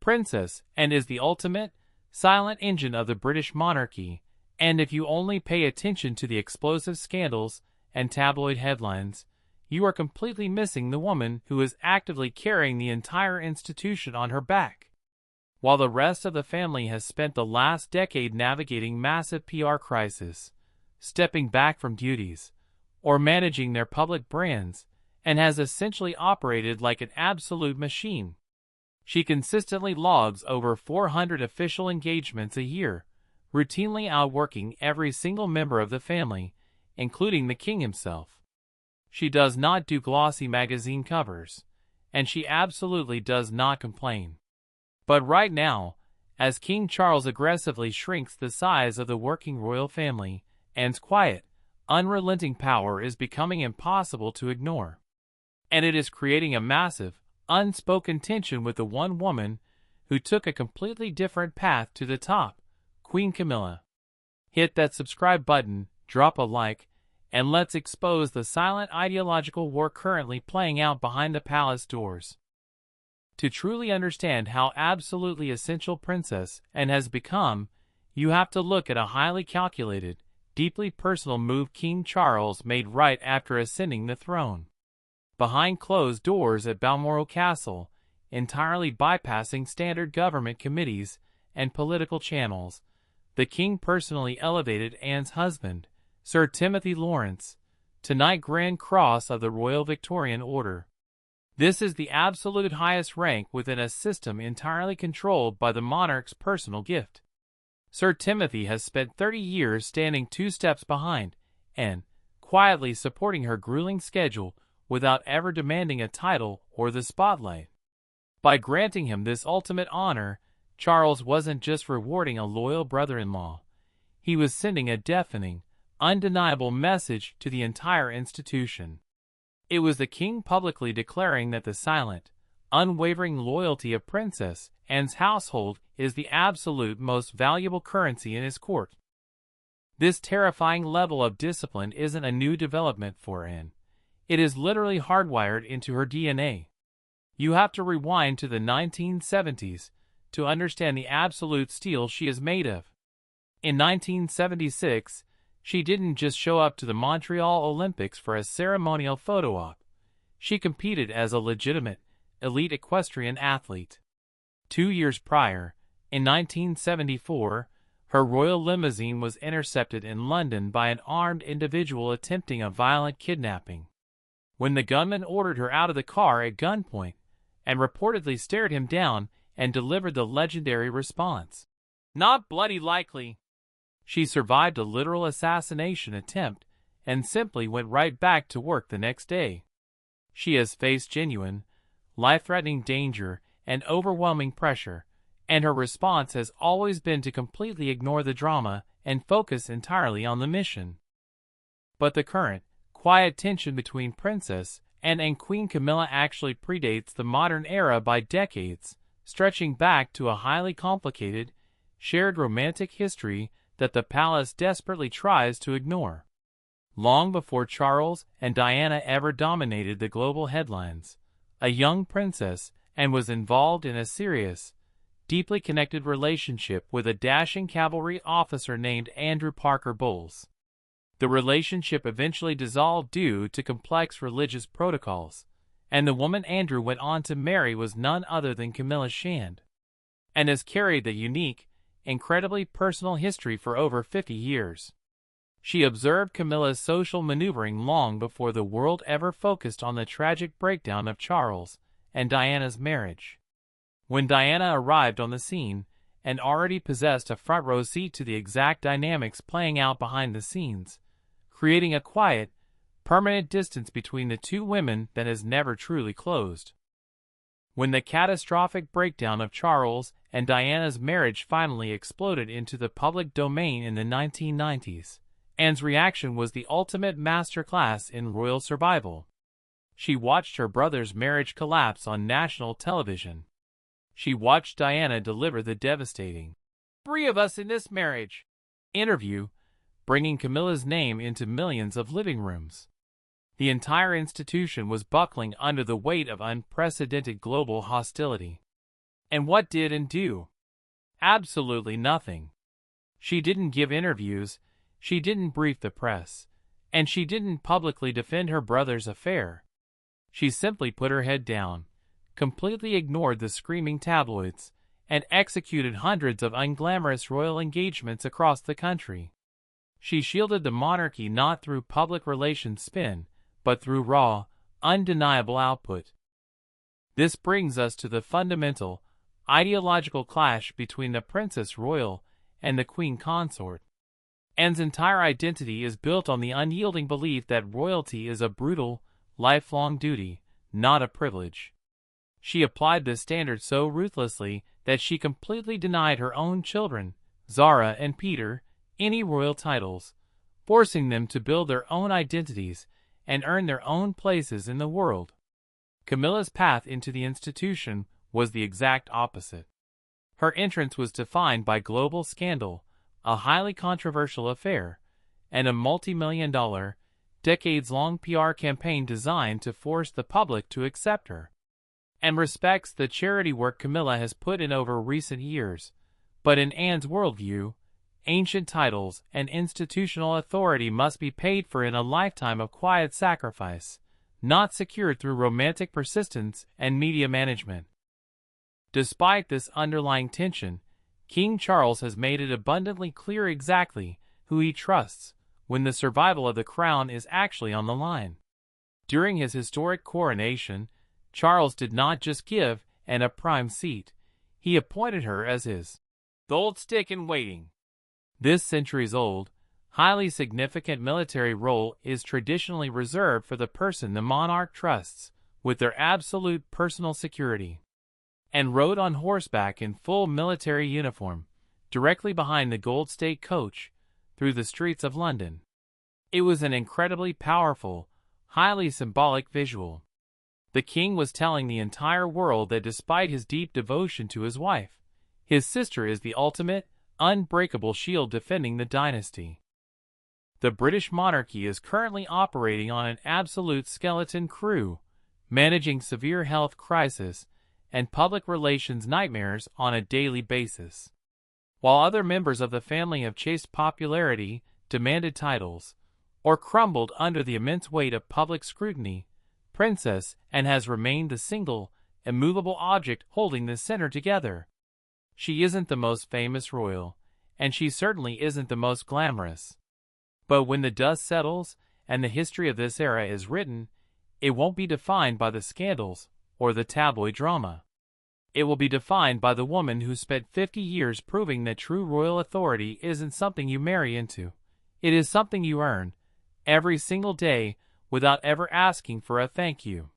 princess and is the ultimate, silent engine of the British monarchy, and if you only pay attention to the explosive scandals and tabloid headlines, you are completely missing the woman who is actively carrying the entire institution on her back. While the rest of the family has spent the last decade navigating massive PR crises, stepping back from duties, or managing their public brands, and has essentially operated like an absolute machine. She consistently logs over 400 official engagements a year, routinely outworking every single member of the family, including the king himself. She does not do glossy magazine covers, and she absolutely does not complain. But right now, as King Charles aggressively shrinks the size of the working royal family, Anne's quiet, unrelenting power is becoming impossible to ignore. And it is creating a massive, unspoken tension with the one woman who took a completely different path to the top, Queen Camilla. Hit that subscribe button, drop a like, and let's expose the silent ideological war currently playing out behind the palace doors. To truly understand how absolutely essential Princess Anne has become, you have to look at a highly calculated, deeply personal move King Charles made right after ascending the throne. Behind closed doors at Balmoral Castle, entirely bypassing standard government committees and political channels, the king personally elevated Anne's husband, Sir Timothy Lawrence, to Knight Grand Cross of the Royal Victorian Order. This is the absolute highest rank within a system entirely controlled by the monarch's personal gift. Sir Timothy has spent 30 years standing 2 steps behind and quietly supporting her grueling schedule without ever demanding a title or the spotlight. By granting him this ultimate honor, Charles wasn't just rewarding a loyal brother-in-law. He was sending a deafening, undeniable message to the entire institution. It was the king publicly declaring that the silent, unwavering loyalty of Princess Anne's household is the absolute most valuable currency in his court. This terrifying level of discipline isn't a new development for Anne. It is literally hardwired into her DNA. You have to rewind to the 1970s to understand the absolute steel she is made of. In 1976, she didn't just show up to the Montreal Olympics for a ceremonial photo op. She competed as a legitimate, elite equestrian athlete. 2 years prior, in 1974, her royal limousine was intercepted in London by an armed individual attempting a violent kidnapping. When the gunman ordered her out of the car at gunpoint and reportedly stared him down and delivered the legendary response, "Not bloody likely," she survived a literal assassination attempt and simply went right back to work the next day. She has faced genuine, life-threatening danger and overwhelming pressure, and her response has always been to completely ignore the drama and focus entirely on the mission. But the current, quiet tension between Princess Anne and Queen Camilla actually predates the modern era by decades, stretching back to a highly complicated, shared romantic history that the palace desperately tries to ignore. Long before Charles and Diana ever dominated the global headlines, a young Princess Anne was involved in a serious, deeply connected relationship with a dashing cavalry officer named Andrew Parker Bowles. The relationship eventually dissolved due to complex religious protocols, and the woman Andrew went on to marry was none other than Camilla Shand, and has carried the unique, incredibly personal history for over 50 years. She observed Camilla's social maneuvering long before the world ever focused on the tragic breakdown of Charles and Diana's marriage. When Diana arrived on the scene and already possessed a front-row seat to the exact dynamics playing out behind the scenes, creating a quiet, permanent distance between the two women that has never truly closed. When the catastrophic breakdown of Charles and Diana's marriage finally exploded into the public domain in the 1990s, Anne's reaction was the ultimate masterclass in royal survival. She watched her brother's marriage collapse on national television. She watched Diana deliver the devastating "3 of us in this marriage" interview, bringing Camilla's name into millions of living rooms. The entire institution was buckling under the weight of unprecedented global hostility. And what did and do? Absolutely nothing. She didn't give interviews, she didn't brief the press, and she didn't publicly defend her brother's affair. She simply put her head down, completely ignored the screaming tabloids, and executed hundreds of unglamorous royal engagements across the country. She shielded the monarchy not through public relations spin, but through raw, undeniable output. This brings us to the fundamental, ideological clash between the Princess Royal and the Queen Consort. Anne's entire identity is built on the unyielding belief that royalty is a brutal, lifelong duty, not a privilege. She applied this standard so ruthlessly that she completely denied her own children, Zara and Peter, any royal titles, forcing them to build their own identities and earn their own places in the world. Camilla's path into the institution was the exact opposite. Her entrance was defined by global scandal, a highly controversial affair, and a multi-million-dollar, decades-long PR campaign designed to force the public to accept her and respects the charity work Camilla has put in over recent years. But in Anne's worldview, ancient titles and institutional authority must be paid for in a lifetime of quiet sacrifice, not secured through romantic persistence and media management. Despite this underlying tension, King Charles has made it abundantly clear exactly who he trusts when the survival of the crown is actually on the line. During his historic coronation, Charles did not just give Anne a prime seat, he appointed her as his gold stick in waiting. This centuries-old, highly significant military role is traditionally reserved for the person the monarch trusts with their absolute personal security. Anne rode on horseback in full military uniform, directly behind the gold state coach, through the streets of London. It was an incredibly powerful, highly symbolic visual. The king was telling the entire world that despite his deep devotion to his wife, his sister is the ultimate, unbreakable shield defending the dynasty. The British monarchy is currently operating on an absolute skeleton crew, managing severe health crisis and public relations nightmares on a daily basis. While other members of the family have chased popularity, demanded titles, or crumbled under the immense weight of public scrutiny, Princess Anne has remained the single, immovable object holding the center together. She isn't the most famous royal, and she certainly isn't the most glamorous. But when the dust settles and the history of this era is written, it won't be defined by the scandals or the tabloid drama. It will be defined by the woman who spent 50 years proving that true royal authority isn't something you marry into. It is something you earn, every single day, without ever asking for a thank you.